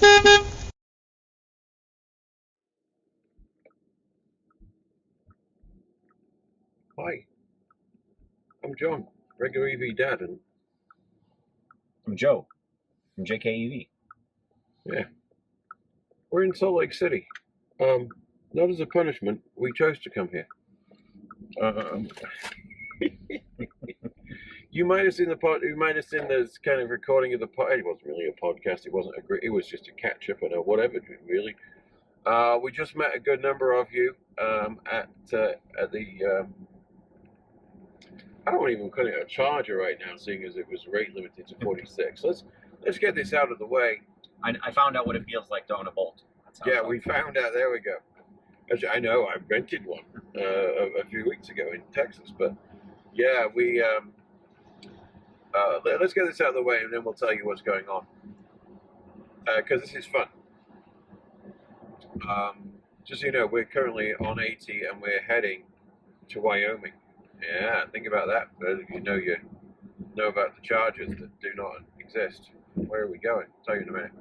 Hi, I'm John, regular EV dad, and I'm Joe from JKEV. yeah, we're in Salt Lake City. Not as a punishment, we chose to come here. You might have seen you might have seen this kind of recording of the pod. It wasn't really a podcast. It wasn't it was just a catch up and a whatever, really. We just met a good number of you at the. I don't even call it a charger right now, seeing as it was rate limited to 46. Let's get this out of the way. I found out what it feels like to own a Bolt. Yeah, we found out. There we go. Actually, I know I rented one a few weeks ago in Texas, but yeah, we let's get this out of the way, and then we'll tell you what's going on, because this is fun. Just so you know, we're currently on 80 and we're heading to Wyoming. Yeah, think about that. You know about the chargers that do not exist. Where are we going? I'll tell you in a minute.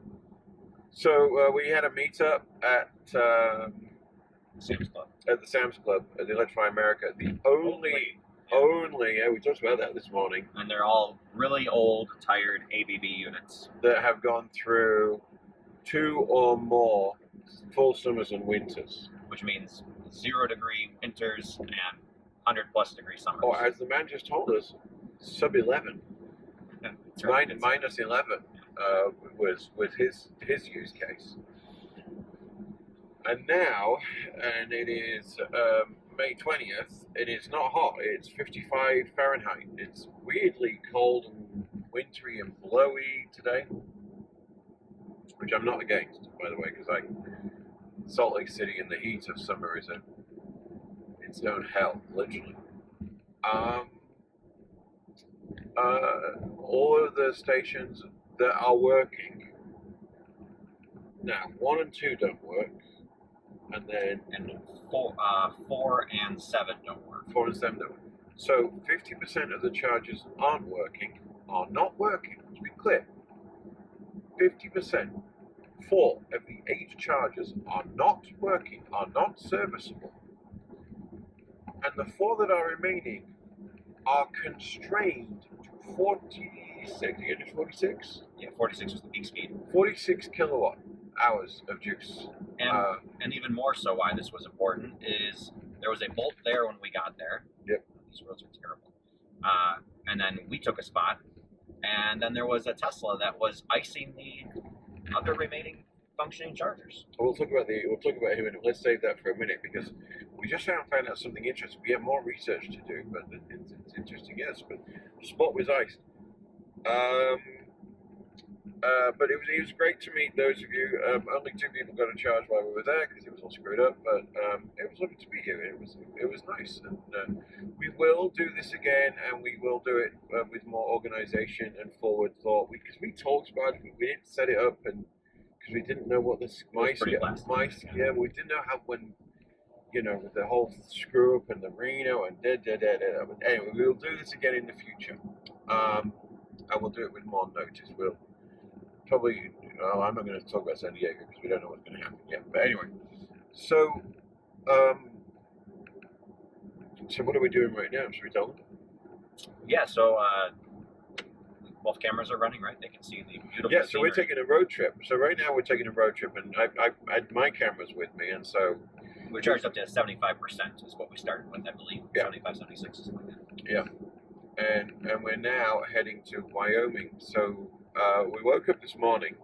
So we had a meetup at Sam's Club. At the Sam's Club at the Electrify America. The only, yeah, we talked about that this morning. And they're all really old, tired ABB units that have gone through 2 or more full summers and winters. Which means 0-degree winters and 100+ degree summers. Or as the man just told us, sub 11. Minus 11 was his use case. And now, and it is May 20th, it is not hot, it's 55 Fahrenheit. It's weirdly cold and wintry and blowy today, which I'm not against, by the way, because Salt Lake City in the heat of summer is its own hell, literally. All of the stations that are working now, 1 and 2 don't work, and then 4 and 7 don't work. 4 and 7 don't work. So 50% of the chargers are not working. To be clear, 50%. 4 of the 8 chargers are not working, are not serviceable, and the 4 that are remaining are constrained to 46. You get 46? Yeah, 46 was the peak speed. 46 kilowatt hours of juice. And even more so, why this was important is there was a Bolt there when we got there. Yep. These roads are terrible. And then we took a spot, and then there was a Tesla that was icing the other remaining functioning chargers. We'll talk about him, and let's save that for a minute, because we just found out something interesting. We have more research to do, but it's interesting, yes. But the spot was iced. But it was great to meet those of you. Only 2 people got a charge while we were there because it was all screwed up. But it was lovely to meet you. It was nice, and we will do this again, and we will do it with more organisation and forward thought. Because we talked about it, we didn't set it up, and because we didn't know what this we didn't know with the whole screw up and the Reno and But anyway, we'll do this again in the future, and we'll do it with more notice. We'll probably, I'm not going to talk about San Diego because we don't know what's going to happen yet. But anyway, so what are we doing right now? Should we tell them? Yeah, so both cameras are running, right? They can see the beautiful Yeah, so scenery. we're taking a road trip. So right now we're taking a road trip, and I had my cameras with me, and so we charged up to 75% is what we started with, I believe. Yeah. 75, 76 is like that. Yeah. And we're now heading to Wyoming. So we woke up this morning,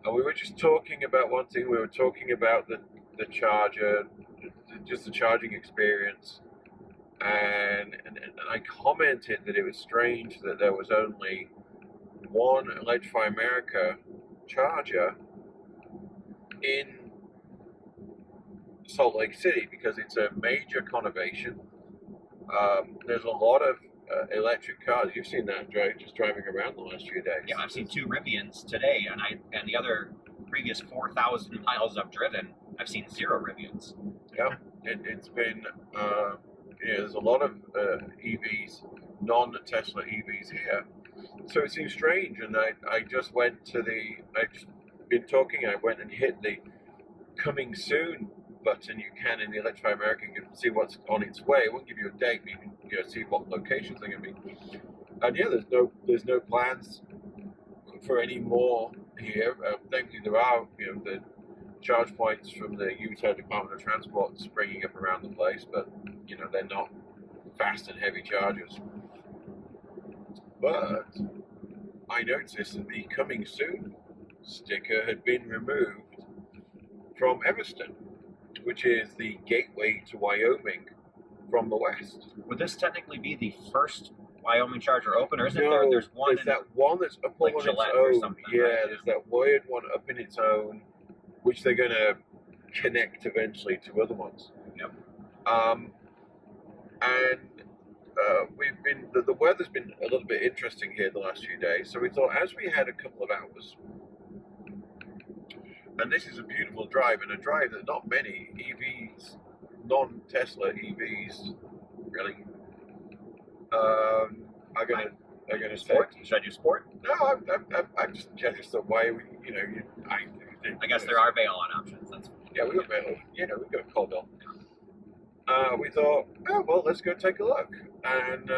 and we were just talking about one thing. We were talking about the charger, just the charging experience, and I commented that it was strange that there was only one Electrify America charger in Salt Lake City, because it's a major conurbation. There's a lot of electric cars. You've seen that just driving around the last few days. Yeah, I've seen 2 Rivians today, and the other previous 4,000 miles I've driven, I've seen 0 Rivians. Yeah, it's been there's a lot of EVs, non-Tesla EVs here, So it seems strange, and I just went to I just been talking, I went and hit the coming soon button you can in the Electrify America. You can see what's on its way. It won't give you a date, but you can see what locations they're going to be. And yeah, there's no plans for any more here. Thankfully, there are the charge points from the Utah Department of Transport springing up around the place, but they're not fast and heavy chargers. But I noticed that the coming soon sticker had been removed from Evanston, which is the gateway to Wyoming from the west. Would this technically be the first Wyoming charger open, or is it No, there's one there's that one that's up like on its Gillette or own. something, Yeah, right? there's that weird one up in its own, which they're going to connect eventually to other ones. Yep. And we've been the weather's been a little bit interesting here the last few days, so we thought as we had a couple of hours, and this is a beautiful drive, and a drive that not many EVs, non-Tesla EVs, really, are gonna Sport? take. Should I do sport? No, I'm just the way I guess there are Valon options. That's Yeah, we got we've got Caldwell. We thought, oh well, let's go take a look and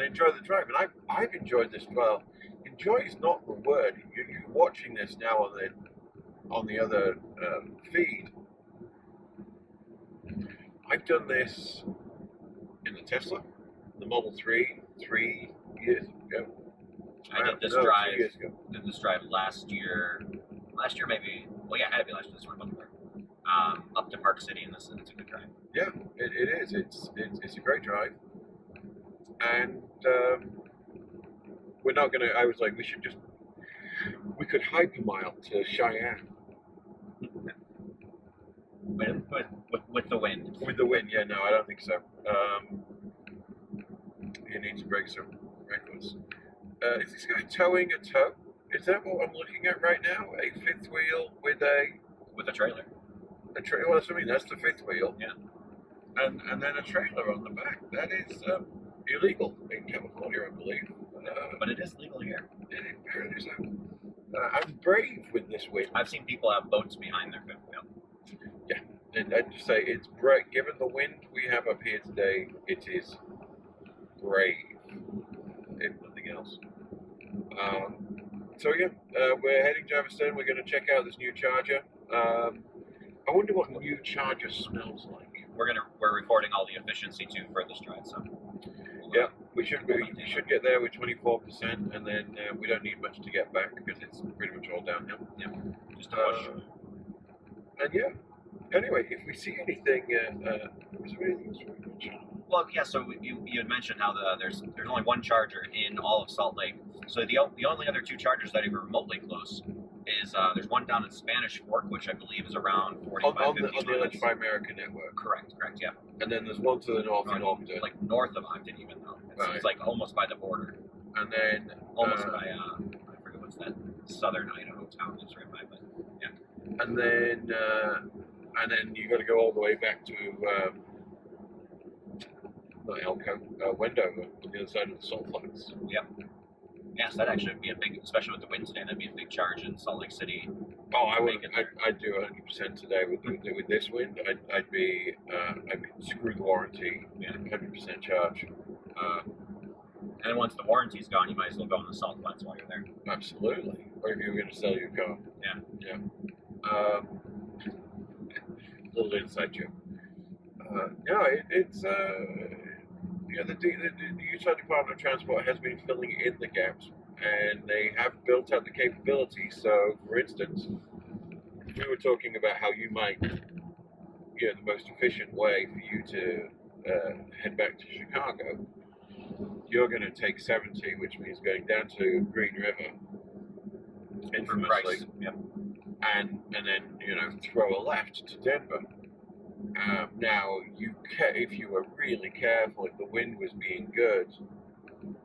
enjoy the drive. And I've enjoyed this. Well, enjoy is not the word. You're watching this now on the other feed. I've done this in the Tesla, the Model 3 years ago. I did this 2 drive. years ago. Did this drive last year. Last year maybe. Well, yeah, it had to be last year. This one before. Up to Park City, and it's a good drive. Yeah, it is. It's a great drive, and we're not gonna. I was like, we could hypermile to Cheyenne With the wind. with the wind. Yeah, no, I don't think so. You need to break some records. Is this guy towing a tow? Is that what I'm looking at right now? A fifth wheel with a trailer. Well, that's what I mean. That's the fifth wheel. Yeah. And then a trailer on the back. That is illegal in California, I believe. But it is legal here. Apparently so. I'm brave with this wind. I've seen people have boats behind their fifth wheel. Yeah, and I'd just say it's brave. Given the wind we have up here today, it is brave, if nothing else. So yeah, we're heading to Evanston. We're going to check out this new charger. I wonder what new charger smells like. We're recording all the efficiency too for this drive, so Yeah, we should get there with 24%, and then we don't need much to get back because it's pretty much all downhill. Yeah, just a push. And yeah. Anyway, if we see anything, is there anything else we mention? Well, yeah. So you had mentioned how there's only one charger in all of Salt Lake. So the only other two chargers that are even remotely close is there's one down in Spanish Fork, which I believe is around 45, on 50 the Electrify America network. Correct, yeah. And then there's one to the north in Ogden. Like north of Ogden, even though it's like almost by the border. And then almost by I forget what's that southern Idaho town that's right by, but yeah. And then you got to go all the way back to not Elko, Wendover, on the other side of the Salt Flats. Yep. Yes, that actually would be a big, especially with the wind today. That'd be a big charge in Salt Lake City. Oh, I'd do 100% today with this wind. I'd be screw the warranty. Yeah, 100% charge. And then once the warranty's gone, you might as well go on the Salt Flats while you're there. Absolutely. Or if you were going to sell your car. Yeah. Little inside joke. No, it's the Utah Department of Transport has been filling in the gaps, and they have built out the capability. So, for instance, we were talking about how you might, the most efficient way for you to head back to Chicago. You're going to take 70, which means going down to Green River, infamously, yep. and then throw a left to Denver. Now, if you were really careful, if the wind was being good,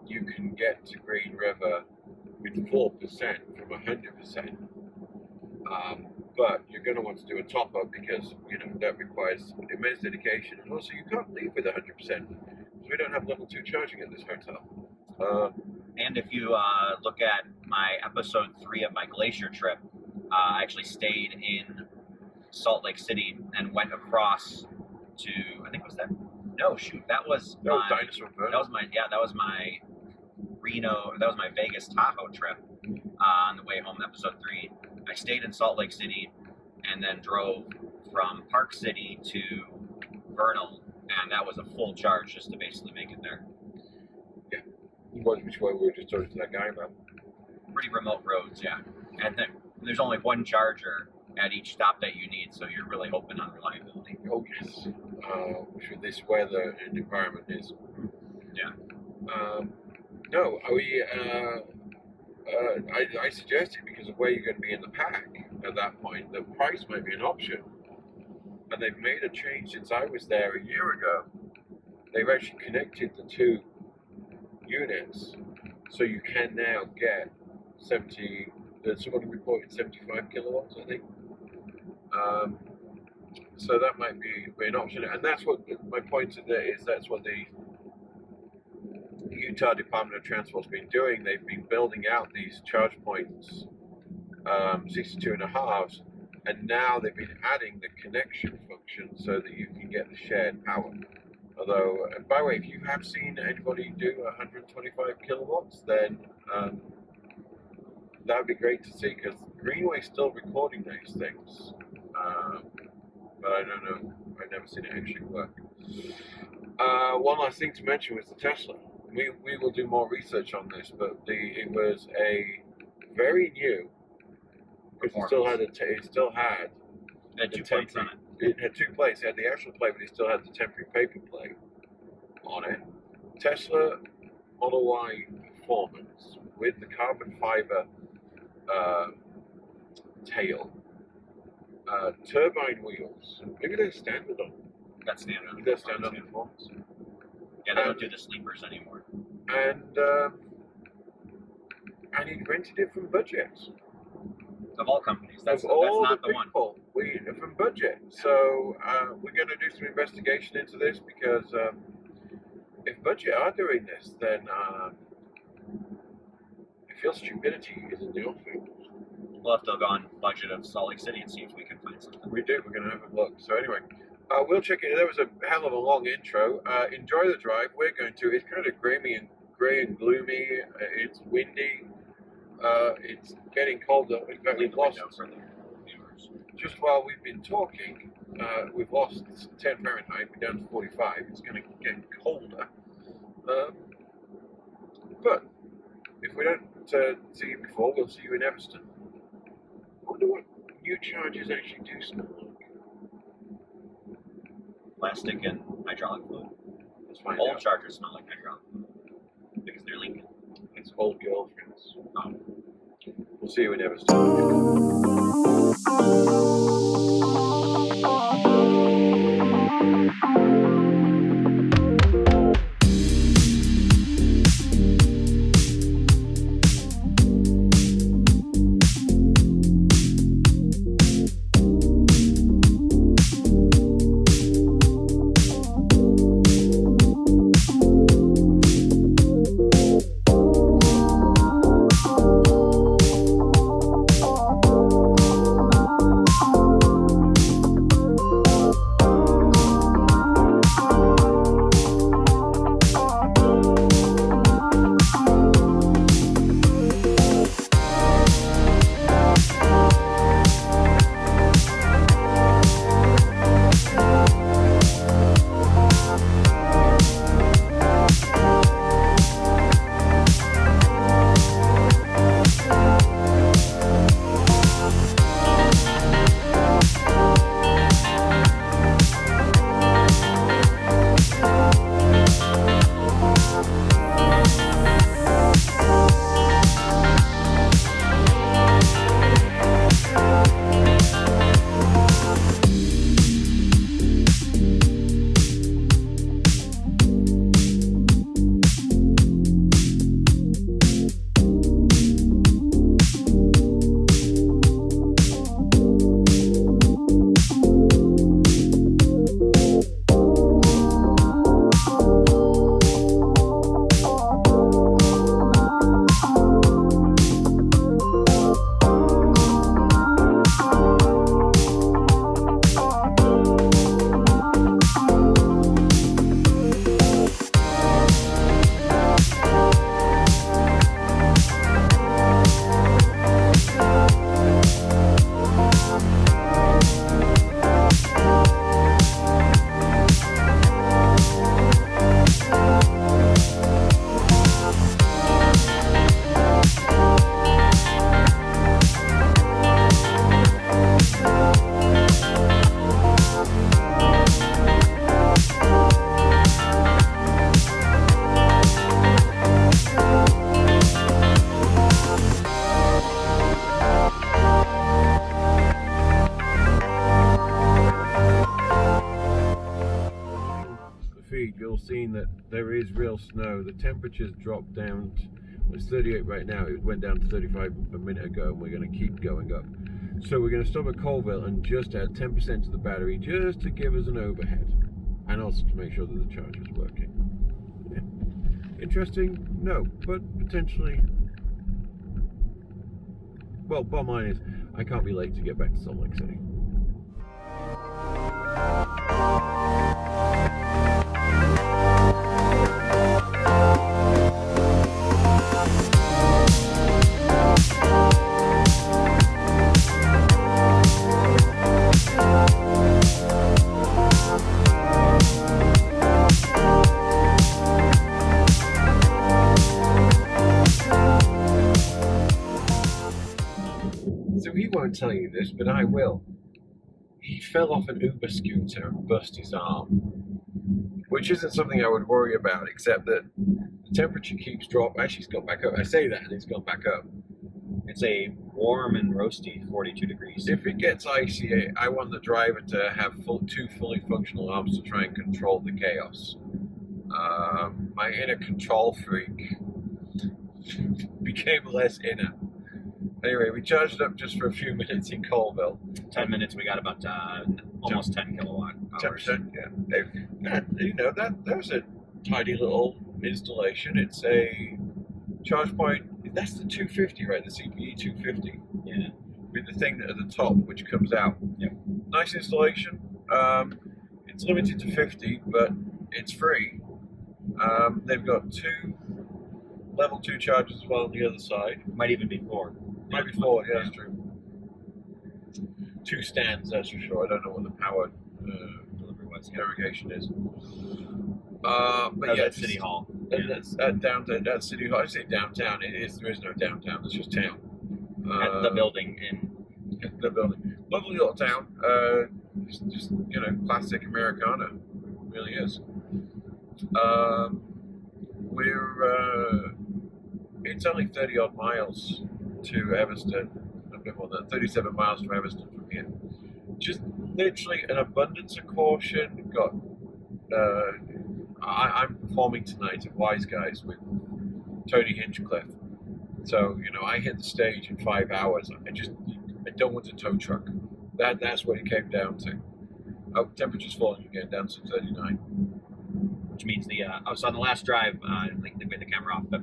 you can get to Green River with 4% from 100%. But you're going to want to do a top up because that requires immense dedication, and also you can't leave with 100% because we don't have level 2 charging at this hotel. And if you look at my episode 3 of my glacier trip, I actually stayed in Salt Lake City and went across to, I think it was that. No, shoot, that was Dinosaur Burn. that was my Reno. That was my Vegas Tahoe trip on the way home. Episode 3. I stayed in Salt Lake City and then drove from Park City to Vernal, and that was a full charge just to basically make it there. Which way we were just talking to that guy about. Pretty remote roads, yeah. And then there's only one charger at each stop that you need, so you're really hoping on reliability. Oh yes, with this weather and environment is. Yeah. No, I suggest it because of where you're going to be in the pack at that point. The price might be an option, and they've made a change since I was there a year ago. They've actually connected the two units, so you can now get 70. Someone reported 75 kilowatts, I think. So that might be an option, and that's what my point today is. That's what the Utah Department of Transport's been doing. They've been building out these charge points, 62.5s, and now they've been adding the connection function so that you can get the shared power. Although, by the way, if you have seen anybody do 125 kilowatts, then that would be great to see, because Greenway's still recording these things. But I don't know. I've never seen it actually work. One last thing to mention was the Tesla. We will do more research on this, but it was a very new. Because it still had. It had 2 plates on it. It had 2 plates. It had the actual plate, but it still had the temporary paper plate on it. Tesla Model Y Performance with the carbon fiber tail, turbine wheels. Maybe they're standard on. That's standard. They're standard on performance. Yeah, they don't do the sleepers anymore. And he rented it from Budget. Of all companies, that's not the one. From Budget. So we're going to do some investigation into this, because if Budget are doing this, then I feel stupidity is in the offing. We'll have to go on Budget of Salt Lake City and see if we can find something. We do. We're going to have a look. So anyway, we'll check it. There was a hell of a long intro. Enjoy the drive. We're going to. It's kind of grey and gloomy. It's windy. It's getting colder. In fact, we've lost. Just while we've been talking, we've lost 10 Fahrenheit. We're down to 45. It's going to get colder. But if we don't see you before, we'll see you in Evanston. I wonder what new chargers actually do smell like. Plastic and hydraulic fluid. Let's find Old out. chargers smell like hydraulic fluid because they're leaking. It's old girlfriends. Oh. We'll see you in Evanston. There is real snow. The temperatures dropped down. It's 38 right now. It went down to 35 a minute ago, and we're going to keep going up. So we're going to stop at Colville and just add 10% to the battery, just to give us an overhead, and also to make sure that the charger's working. Yeah. Interesting? No, but potentially. Well, bottom line is, I can't be late to get back to Salt Lake City. So he won't tell you this, but I will. He fell off an Uber scooter and burst his arm, which isn't something I would worry about, except that the temperature keeps dropping. Actually, it's gone back up. I say that, and it's gone back up. It's a warm and roasty 42 degrees. If it gets icy, I want the driver to have two fully functional arms to try and control the chaos. My inner control freak became less inner. Anyway, we charged up just for a few minutes in Colville. 10 minutes, we got about almost 10 kilowatt hours. 10%, yeah. And, you know, that was a tidy little installation. It's a charge point. That's the 250, right? The CPE 250. Yeah. With the thing at the top, which comes out. Yeah. Nice installation. It's limited to 50, but it's free. They've got 2 level 2 chargers as well on the other side. Might even be 4. Might be 4, yeah, that's true. 2 stands, that's for sure. I don't know what the power Delivery was. irrigation is. But yeah, at City Hall. That's at downtown. At City Hall. I say downtown. There is no downtown. It's just town. At the building The building. Lovely little town. Just you know, classic Americana. It really is. It's only 30 odd miles to Evanston. A bit more than 37 miles from Evanston from here. Just literally an abundance of caution. Got. I'm performing tonight at Wise Guys with Tony Hinchcliffe. So, you know, I hit the stage in 5 hours. I don't want a tow truck. That's what it came down to. Oh, temperature's falling again, down to 39. Which means so on the last drive, like we had the camera off, but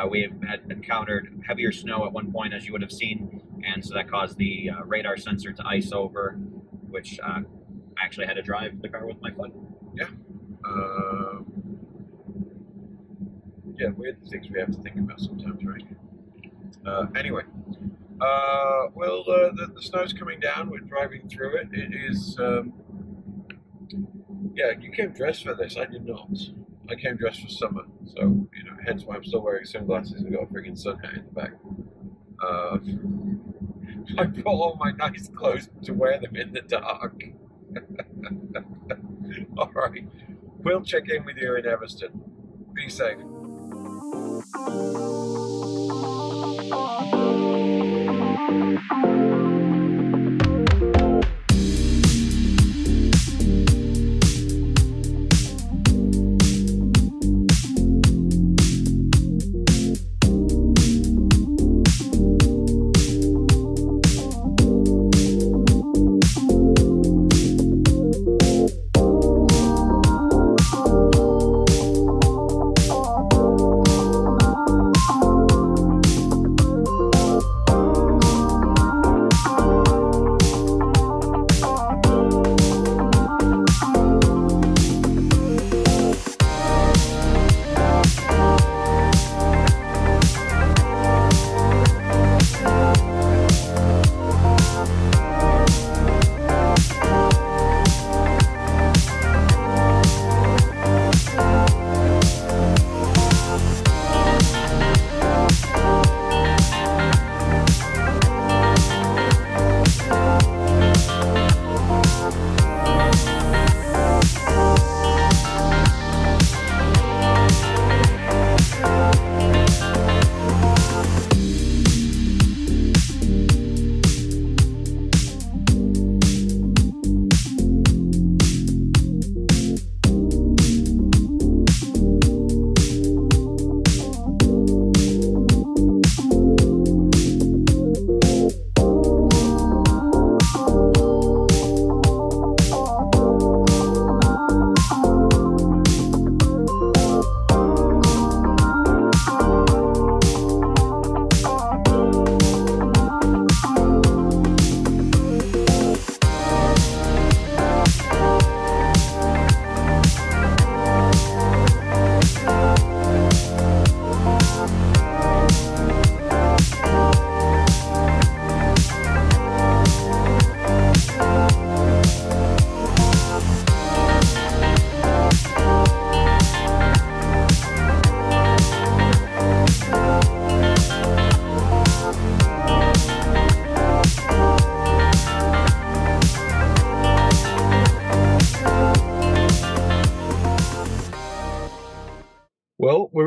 we had encountered heavier snow at one point, as you would have seen, and so that caused the radar sensor to ice over, which I actually had to drive the car with my foot. Yeah. Yeah, weird things we have to think about sometimes, right? Anyway, the snow's coming down. We're driving through it. It is, yeah, you came dressed for this. I did not. I came dressed for summer, so, you know, hence why I'm still wearing sunglasses and got a friggin' sun hat in the back. I brought all my nice clothes to wear them in the dark. All right. We'll check in with you in Evanston. Be safe.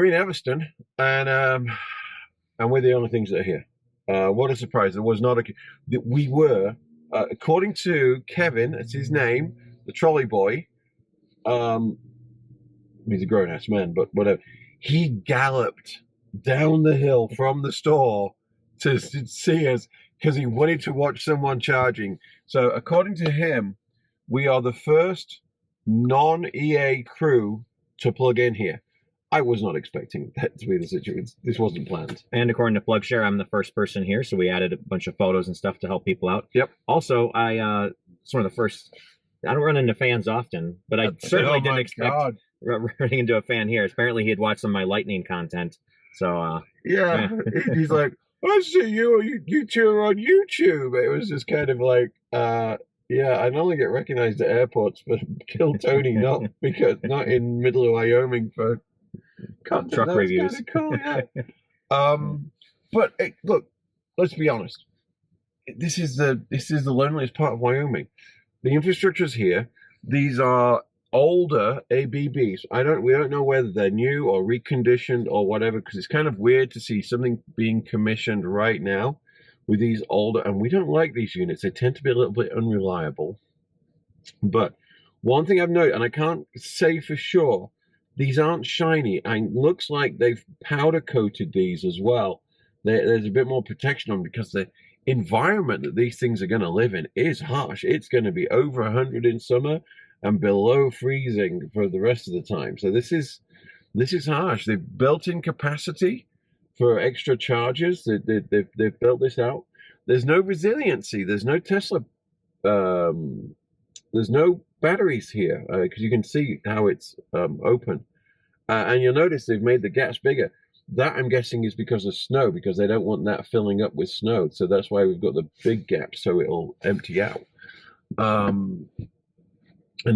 in Evanston, and we're the only things that are here. What a surprise! There was not a. We were, according to Kevin, that's his name, the trolley boy. He's a grown-ass man, but whatever. He galloped down the hill from the store to see us because he wanted to watch someone charging. So according to him, we are the first non-EA crew to plug in here. I was not expecting that to be the situation. This wasn't planned. And according to PlugShare, I'm the first person here, so we added a bunch of photos and stuff to help people out. Yep. Also, it's one of the first. I don't run into fans often, but I certainly didn't expect running into a fan here. Apparently, he had watched some of my lightning content. So yeah, he's like, I see you two are on YouTube. It was just kind of like, yeah, I'd only get recognized at airports for Kill Tony, not in middle of Wyoming for truck reviews. Cool, yeah. But hey, look, let's be honest. This is the loneliest part of Wyoming. The infrastructure's here. These are older ABBs. We don't know whether they're new or reconditioned or whatever, because it's kind of weird to see something being commissioned right now with these older, and we don't like these units. They tend to be a little bit unreliable. But one thing I've noted, and I can't say for sure, these aren't shiny, and looks like they've powder coated these as well. There's a bit more protection on them because the environment that these things are going to live in is harsh. It's going to be over 100 in summer and below freezing for the rest of the time. So this is harsh. They've built in capacity for extra charges. They've built this out. There's no resiliency. There's no Tesla. There's no batteries here because you can see how it's open. And you'll notice they've made the gaps bigger. That, I'm guessing, is because of snow, because they don't want that filling up with snow. So that's why we've got the big gaps, so it'll empty out. And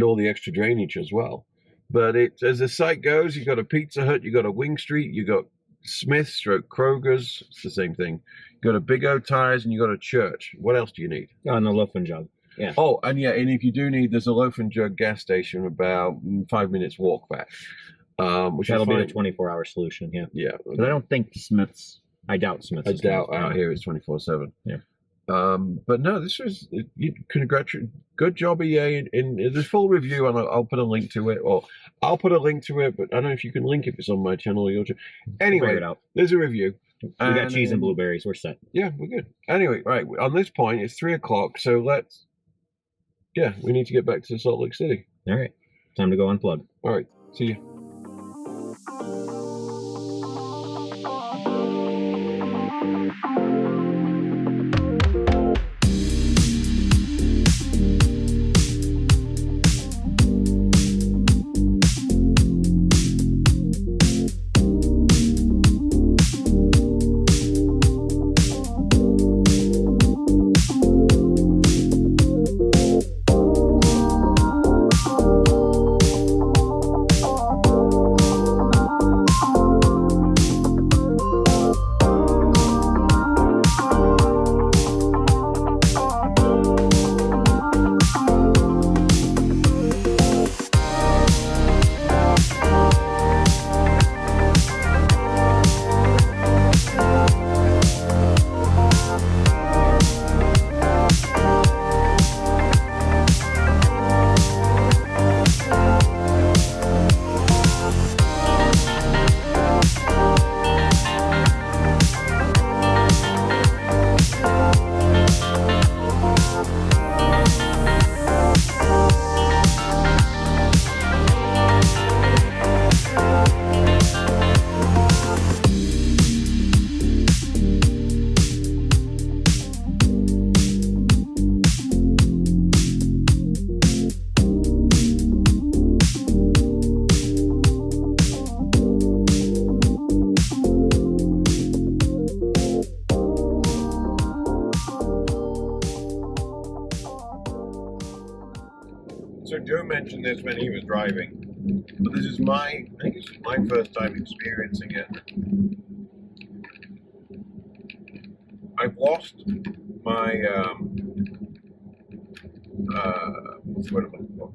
all the extra drainage as well. But as the site goes, you've got a Pizza Hut, you've got a Wing Street, you've got Smith's / Kroger's. It's the same thing. You've got a Big O Tires, and you've got a church. What else do you need? And a loaf and jug. Yeah. Oh, and if you do need, there's a loaf and jug gas station about 5 minutes walk back. Which that'll be a 24-hour solution. Yeah. Yeah. But I don't think Smith's. I doubt Smith's. I doubt out here it's 24/7. Yeah. But no, this was good job, EA. In the full review, and I'll put a link to it, or I'll put a link to it. But I don't know if you can link if it's on my channel or your channel. Anyway, there's a review. We got cheese and blueberries. We're set. Yeah, we're good. Anyway, right on this point, it's 3:00, so we need to get back to Salt Lake City. All right, time to go unplug. All right, see you. So Joe mentioned this when he was driving, but this is I think it's my first time experiencing it. I've lost my, what's the word I'm looking for?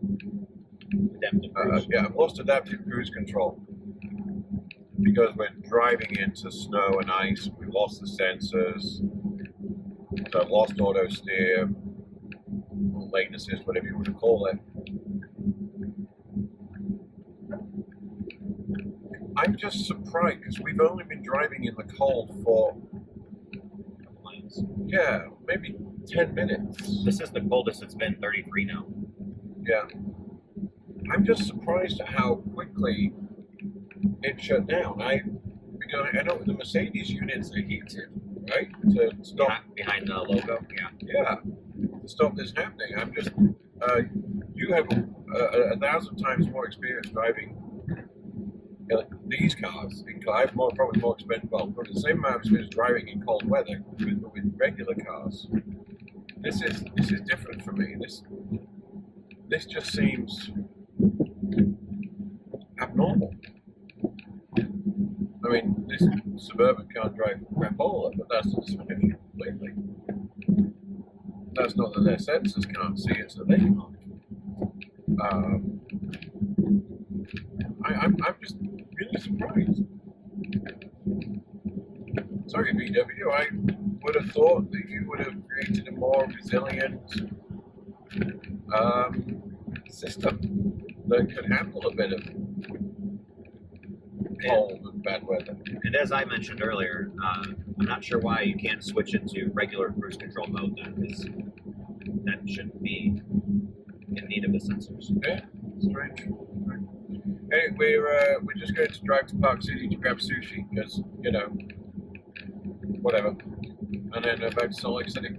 Adaptive cruise. Yeah, I've lost adaptive cruise control. because we're driving into snow and ice. We lost the sensors, so I've lost auto steer, lane assist, whatever you want to call it. I'm just surprised because we've only been driving in the cold for, yeah, maybe 10 minutes. This is the coldest it's been, 33 now. Yeah. I'm just surprised at how quickly it shut down. Because I know the Mercedes units are heated, right? To stop behind the logo. Yeah. Yeah. To stop this happening. I'm just you have 1,000 times more experience driving these cars. I have probably more expensive, well, probably the same amount of experience driving in cold weather with regular cars. This is different for me. This just seems abnormal. I mean, this Suburban can't drive crapola, but that's not the issue completely. That's not that their sensors can't see it, so they can't. I'm just really surprised. Sorry, VW. I would have thought that you would have created a more resilient system that could handle a bit of cold and bad weather. And as I mentioned earlier, I'm not sure why you can't switch it to regular cruise control mode then, because that shouldn't be in need of the sensors. Yeah, strange. Hey, we're just going to drive to Park City to grab sushi because, you know, whatever, and then back to Salt Lake City.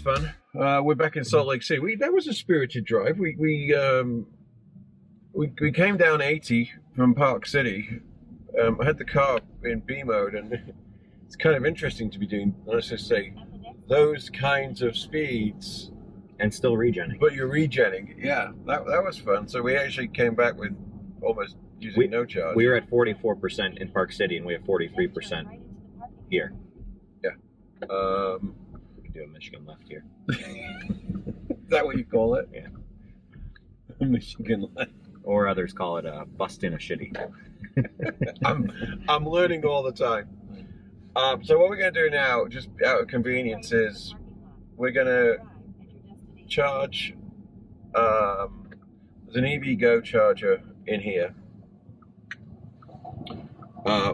was fun. We're back in Salt Lake City. That was a spirited drive. We came down 80 from Park City. I had the car in B mode, and it's kind of interesting to be doing, let's just say, those kinds of speeds. And still regenning. But you're regenning. Yeah, that was fun. So we actually came back with almost using no charge. We were at 44% in Park City, and we have 43% here. Yeah. We can do a Michigan left here. Is that what you call it? Yeah. Michigan left. Or others call it busting a shitty. I'm learning all the time. So what we're going to do now, just out of convenience, is we're going to charge. There's an EV Go charger in here,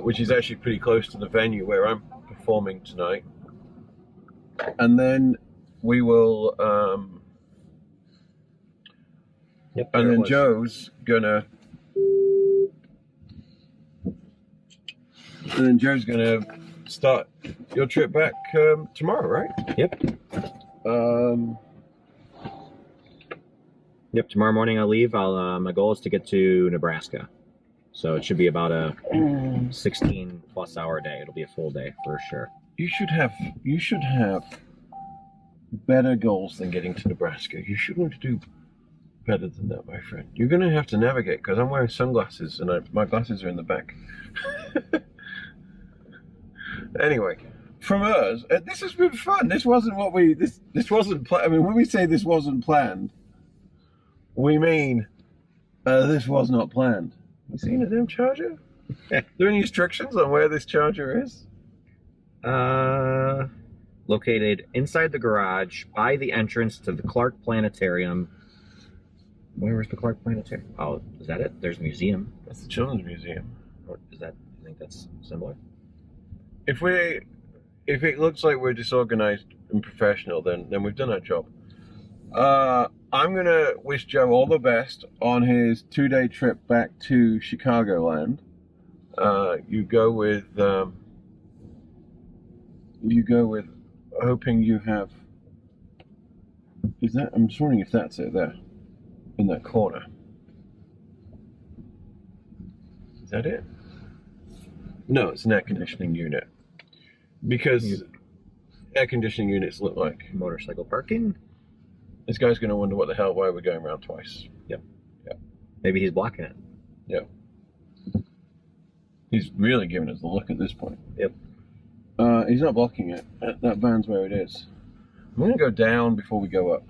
which is actually pretty close to the venue where I'm performing tonight. And then we will. Yep, and then Joe's gonna. And then Joe's gonna start your trip back tomorrow, right? Yep. Yep. Tomorrow morning I'll leave. My goal is to get to Nebraska, so it should be about a 16+ hour day. It'll be a full day for sure. You should have better goals than getting to Nebraska. You should want to do better than that, my friend. You're going to have to navigate, because I'm wearing sunglasses and my glasses are in the back. Anyway, from us, this has been fun. This wasn't what this wasn't I mean, when we say this wasn't planned, we mean this was not planned. You seen a damn charger? Are there any restrictions on where this charger is? Located inside the garage by the entrance to the Clark Planetarium. Where was the Clark Planetarium? Oh, is that it? There's a museum. That's the Children's Museum. Or is that? I think that's similar. If it looks like we're disorganized and professional, then we've done our job. I'm gonna wish Joe all the best on his 2-day trip back to Chicagoland. You go with hoping you have. Is that? I'm just wondering if that's it there, in that corner. Is that it? No, it's an air conditioning unit. Because air conditioning units look like Motorcycle parking. This guy's going to wonder why we're going around twice. Yep. Yeah. Maybe he's blocking it. Yeah. He's really giving us the look at this point. Yep. He's not blocking it. That van's where it is. I'm going to go down before we go up.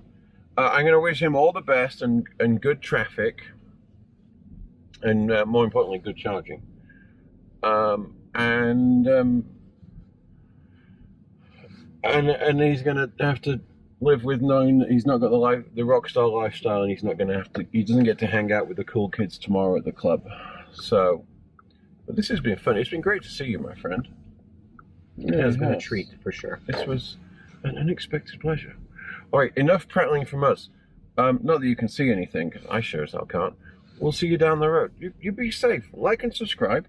I'm going to wish him all the best and good traffic. And more importantly, good charging. And he's going to have to live with knowing that he's not got the rock star lifestyle, and he doesn't get to hang out with the cool kids tomorrow at the club. So, but this has been fun. It's been great to see you, my friend. It has been a treat for sure. This was an unexpected pleasure. All right, enough prattling from us. Not that you can see anything, because I sure as hell can't. We'll see you down the road. You be safe. Like and subscribe.